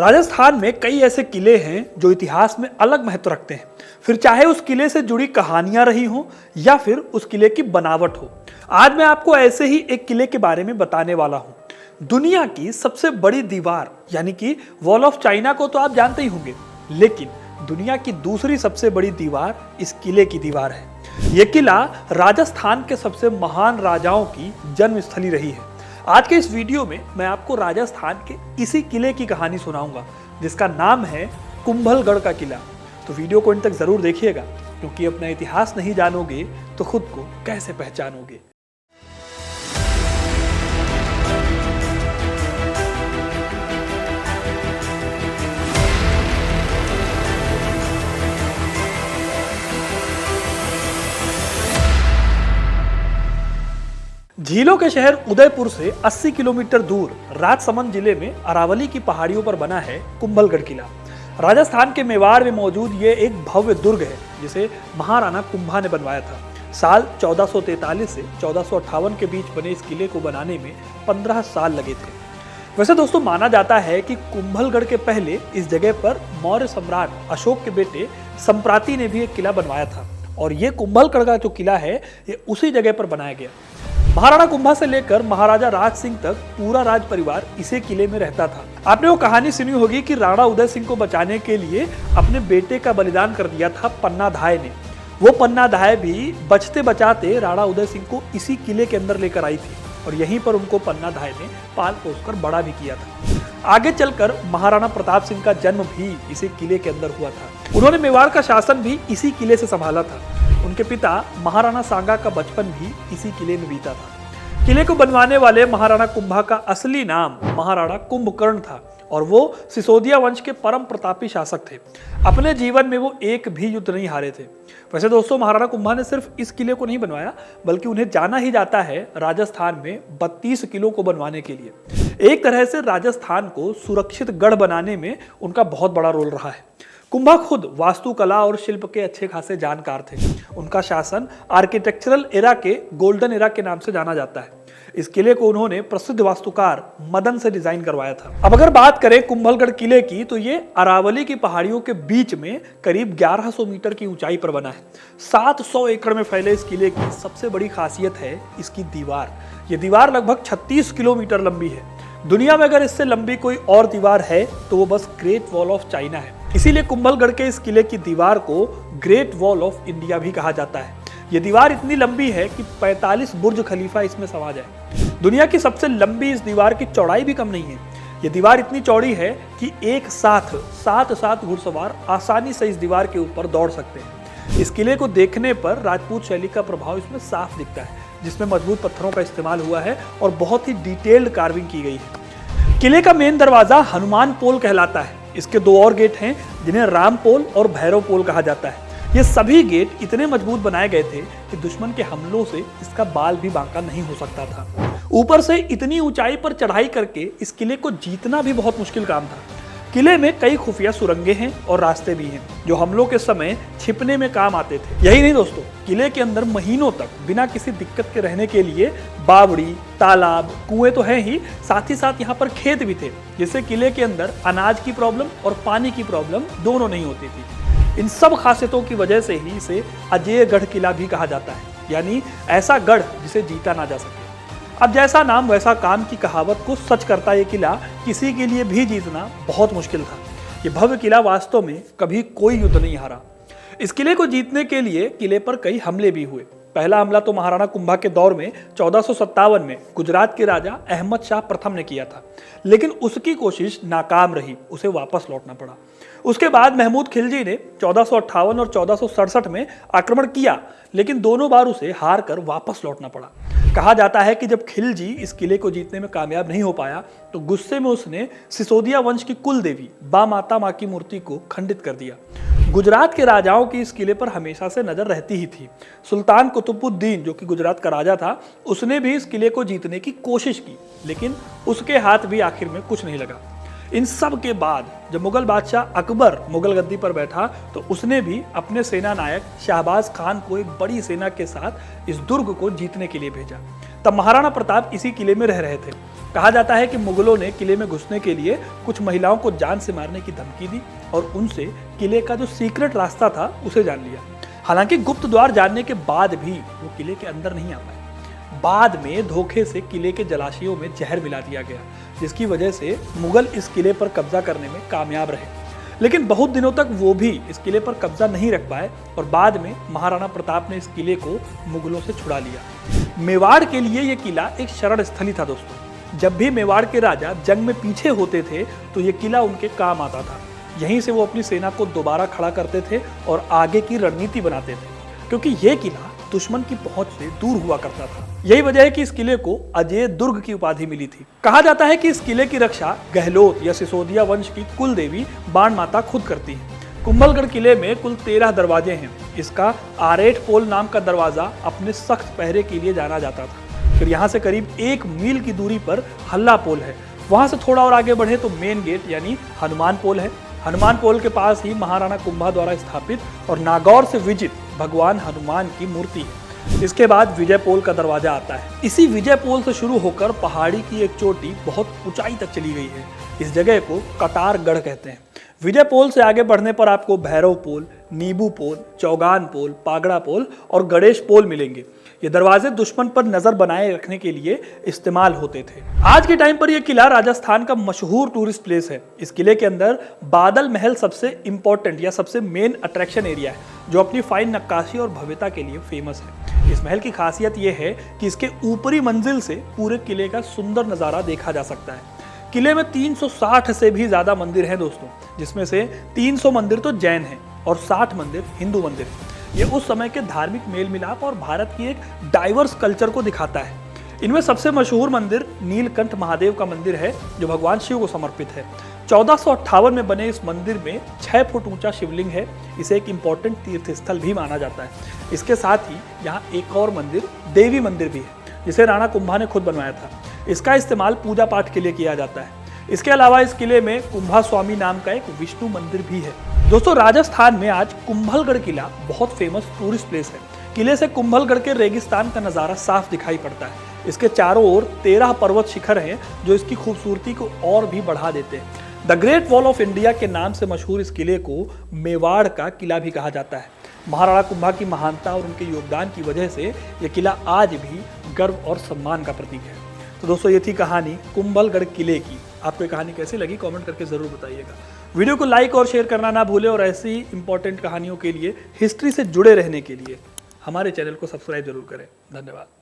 राजस्थान में कई ऐसे किले हैं जो इतिहास में अलग महत्व रखते हैं। फिर चाहे उस किले से जुड़ी कहानियां रही हो या फिर उस किले की बनावट हो। आज मैं आपको ऐसे ही एक किले के बारे में बताने वाला हूं। दुनिया की सबसे बड़ी दीवार यानी कि वॉल ऑफ चाइना को तो आप जानते ही होंगे, लेकिन दुनिया की दूसरी सबसे बड़ी दीवार इस किले की दीवार है। यह किला राजस्थान के सबसे महान राजाओं की जन्मस्थली रही है। आज के इस वीडियो में मैं आपको राजस्थान के इसी किले की कहानी सुनाऊंगा जिसका नाम है कुंभलगढ़ का किला। तो वीडियो को इन तक जरूर देखिएगा, क्योंकि अपना इतिहास नहीं जानोगे तो खुद को कैसे पहचानोगे। झीलों के शहर उदयपुर से 80 किलोमीटर दूर राजसमंद जिले में अरावली की पहाड़ियों पर बना है कुंभलगढ़ किला। राजस्थान के मेवाड़ में मौजूद ये एक भव्य दुर्ग है जिसे महाराणा कुंभा ने बनवाया था। साल 1443 से 1458 के बीच बने इस किले को बनाने में 15 साल लगे थे। वैसे दोस्तों, माना जाता है कि कुंभलगढ़ के पहले इस जगह पर मौर्य सम्राट अशोक के बेटे संप्राति ने भी एक किला बनवाया था, और ये कुंभलगढ़ का जो किला है ये उसी जगह पर बनाया गया। महाराणा कुंभा से लेकर महाराजा राज सिंह तक पूरा राज परिवार इसी किले में रहता था। आपने वो कहानी सुनी होगी कि राणा उदय सिंह को बचाने के लिए अपने बेटे का बलिदान कर दिया था पन्नाधाय ने। वो पन्नाधाय भी बचते बचाते राणा उदय सिंह को इसी किले के अंदर लेकर आई थी, और यहीं पर उनको पन्नाधाय ने पाल पोस कर बड़ा भी किया था। आगे चलकर महाराणा प्रताप सिंह का जन्म भी इसी किले के अंदर हुआ था। उन्होंने मेवाड़ का शासन भी इसी किले से संभाला था। उनके पिता महाराणा सांगा का बचपन भी इसी किले में बीता था। किले को बनवाने वाले महाराणा कुंभा का असली नाम महाराणा कुंभकर्ण था, और वो सिसोदिया वंश के परम प्रतापी शासक थे। अपने जीवन में वो एक भी युद्ध नहीं हारे थे। वैसे दोस्तों, महाराणा कुंभा ने सिर्फ इस किले को नहीं बनवाया, बल्कि उन्हें जाना ही जाता है राजस्थान में 32 किलों को बनवाने के लिए। एक तरह से राजस्थान को सुरक्षित गढ़ बनाने में उनका बहुत बड़ा रोल रहा है। कुंभा खुद वास्तुकला और शिल्प के अच्छे खासे जानकार थे। उनका शासन आर्किटेक्चरल एरा के गोल्डन एरा के नाम से जाना जाता है। इस किले को उन्होंने प्रसिद्ध वास्तुकार मदन से डिजाइन करवाया था। अब अगर बात करें कुंभलगढ़ किले की, तो ये अरावली की पहाड़ियों के बीच में करीब 1100 मीटर की ऊंचाई पर बना है। 700 एकड़ में फैले इस किले की सबसे बड़ी खासियत है इसकी दीवार। ये दीवार लगभग 36 किलोमीटर लंबी है। दुनिया में अगर इससे लंबी कोई और दीवार है तो वो बस ग्रेट वॉल ऑफ चाइना है। इसीलिए कुंभलगढ़ के इस किले की दीवार को ग्रेट वॉल ऑफ इंडिया भी कहा जाता है। ये दीवार इतनी लंबी है कि 45 बुर्ज खलीफा इसमें समा जाए। दुनिया की सबसे लंबी इस दीवार की चौड़ाई भी कम नहीं है। ये दीवार इतनी चौड़ी है कि एक साथ 7 घुड़सवार आसानी से इस दीवार के ऊपर दौड़ सकते हैं। इस किले को देखने पर राजपूत शैली का प्रभाव इसमें साफ दिखता है, जिसमें मजबूत पत्थरों का इस्तेमाल हुआ है और बहुत ही डिटेल्ड कार्विंग की गई है। किले का मेन दरवाजा हनुमान पोल कहलाता है। इसके 2 और गेट हैं जिन्हें राम पोल और भैरव पोल कहा जाता है। ये सभी गेट इतने मजबूत बनाए गए थे कि दुश्मन के हमलों से इसका बाल भी बांका नहीं हो सकता था। ऊपर से इतनी ऊंचाई पर चढ़ाई करके इस किले को जीतना भी बहुत मुश्किल काम था। किले में कई खुफिया सुरंगें हैं और रास्ते भी हैं जो हमलों के समय छिपने में काम आते थे। यही नहीं दोस्तों, किले के अंदर महीनों तक बिना किसी दिक्कत के रहने के लिए बावड़ी, तालाब, कुएं तो हैं ही, साथ ही साथ यहाँ पर खेत भी थे, जिससे किले के अंदर अनाज की प्रॉब्लम और पानी की प्रॉब्लम दोनों नहीं होती थी। इन सब खासियतों की वजह से ही इसे अजेय गढ़ किला भी कहा जाता है, यानी ऐसा गढ़ जिसे जीता ना जा सके। अब जैसा नाम वैसा काम की कहावत को सच करता ये किला किसी के लिए भी जीतना बहुत मुश्किल था। ये भव्य किला वास्तव में कभी कोई युद्ध नहीं हारा। इस किले को जीतने के लिए किले पर कई हमले भी हुए। पहला हमला तो महाराणा कुंभा के दौर में 1457 में गुजरात के राजा अहमद शाह प्रथम ने किया था, लेकिन उसकी कोशिश नाकाम रही, उसे वापस लौटना पड़ा। उसके बाद महमूद खिलजी ने 1458 और 1467 में आक्रमण किया, लेकिन दोनों बार उसे हार कर वापस लौटना पड़ा। कहा जाता है कि जब खिलजी इस किले को जीतने में कामयाब नहीं हो पाया तो गुस्से में उसने सिसोदिया वंश की कुल देवी बा माता माँ की मूर्ति को खंडित कर दिया। गुजरात के राजाओं की इस किले पर हमेशा से नजर रहती ही थी। सुल्तान कुतुबुद्दीन, जो कि गुजरात का राजा था, उसने भी इस किले को जीतने की कोशिश की, लेकिन उसके हाथ भी आखिर में कुछ नहीं लगा। इन सब के बाद जब मुगल बादशाह अकबर मुगल गद्दी पर बैठा तो उसने भी अपने सेना नायक शाहबाज खान को एक बड़ी सेना के साथ इस दुर्ग को जीतने के लिए भेजा। तब महाराणा प्रताप इसी किले में रह रहे थे। कहा जाता है कि मुगलों ने किले में घुसने के लिए कुछ महिलाओं को जान से मारने की धमकी दी और उनसे किले का जो सीक्रेट रास्ता था उसे जान लिया। हालांकि गुप्त द्वार जानने के बाद भी वो किले के अंदर नहीं आ पाए। बाद में धोखे से किले के जलाशयों में जहर मिला दिया गया, जिसकी वजह से मुगल इस किले पर कब्जा करने में कामयाब रहे। लेकिन बहुत दिनों तक वो भी इस किले पर कब्जा नहीं रख पाए और बाद में महाराणा प्रताप ने इस किले को मुगलों से छुड़ा लिया। मेवाड़ के लिए ये किला एक शरण स्थली था दोस्तों। जब भी मेवाड़ के राजा जंग में पीछे होते थे तो ये किला उनके काम आता था। यहीं से वो अपनी सेना को दोबारा खड़ा करते थे और आगे की रणनीति बनाते थे, क्योंकि ये किला दुश्मन की पहुंच से दूर हुआ करता था। यही वजह है कि इस किले को अजय दुर्ग की उपाधि मिली थी। कहा जाता है कि इस किले की रक्षा गहलोत या सिसोदिया वंश की कुल देवी बाण माता खुद करती है। कुंभलगढ़ किले में कुल 13 दरवाजे हैं। इसका आरेट पोल नाम का दरवाजा अपने सख्त पहरे के लिए जाना जाता था। फिर यहाँ से करीब 1 मील की दूरी पर हल्ला पोल है। वहां से थोड़ा और आगे बढ़े तो मेन गेट यानी हनुमान पोल है। हनुमान पोल के पास ही महाराणा कुंभा द्वारा स्थापित और नागौर से विजित भगवान हनुमान की मूर्ति है। इसके बाद विजय पोल का दरवाजा आता है। इसी विजय पोल से शुरू होकर पहाड़ी की एक चोटी बहुत ऊंचाई तक चली गई है। इस जगह को कटारगढ़ कहते हैं। विजय पोल से आगे बढ़ने पर आपको भैरव पोल, नींबू पोल, चौगान पोल, पागड़ा पोल और गणेश पोल मिलेंगे। ये दरवाजे दुश्मन पर नजर बनाए रखने के लिए इस्तेमाल होते थे। आज के टाइम पर यह किला राजस्थान का मशहूर टूरिस्ट प्लेस है। इस किले के अंदर बादल महल सबसे इंपॉर्टेंट या सबसे मेन अट्रैक्शन एरिया है, जो अपनी फाइन नक्काशी और भव्यता के लिए फेमस है। इस महल की खासियत यह है कि इसके ऊपरी मंजिल से पूरे किले का सुंदर नजारा देखा जा सकता है। किले में 360 से भी ज्यादा मंदिर हैं दोस्तों, जिसमें से 300 मंदिर तो जैन हैं और 60 मंदिर हिंदू मंदिर हैं। ये उस समय के धार्मिक मेल मिलाप और भारत की एक डाइवर्स कल्चर को दिखाता है। इनमें सबसे मशहूर मंदिर नीलकंठ महादेव का मंदिर है, जो भगवान शिव को समर्पित है। 1458 में बने इस मंदिर में 6 फुट ऊंचा शिवलिंग है। इसे एक इंपॉर्टेंट तीर्थ स्थल भी माना जाता है। इसके साथ ही यहाँ एक और मंदिर देवी मंदिर भी है, जिसे राणा कुंभा ने खुद बनवाया था। इसका इस्तेमाल पूजा पाठ के लिए किया जाता है। इसके अलावा इस किले में कुंभा स्वामी नाम का एक विष्णु मंदिर भी है। दोस्तों, राजस्थान में आज कुंभलगढ़ किला बहुत फेमस टूरिस्ट प्लेस है। किले से कुंभलगढ़ के रेगिस्तान का नज़ारा साफ दिखाई पड़ता है। इसके चारों ओर 13 पर्वत शिखर हैं, जो इसकी खूबसूरती को और भी बढ़ा देते हैं। The great wall of India के नाम से मशहूर इस किले को मेवाड़ का किला भी कहा जाता है। महाराणा कुंभा की महानता और उनके योगदान की वजह से यह किला आज भी गर्व और सम्मान का प्रतीक है। तो दोस्तों, ये थी कहानी कुंभलगढ़ किले की। आपको ये कहानी कैसी लगी कमेंट करके ज़रूर बताइएगा। वीडियो को लाइक और शेयर करना ना भूलें और ऐसी इंपॉर्टेंट कहानियों के लिए, हिस्ट्री से जुड़े रहने के लिए हमारे चैनल को सब्सक्राइब जरूर करें। धन्यवाद।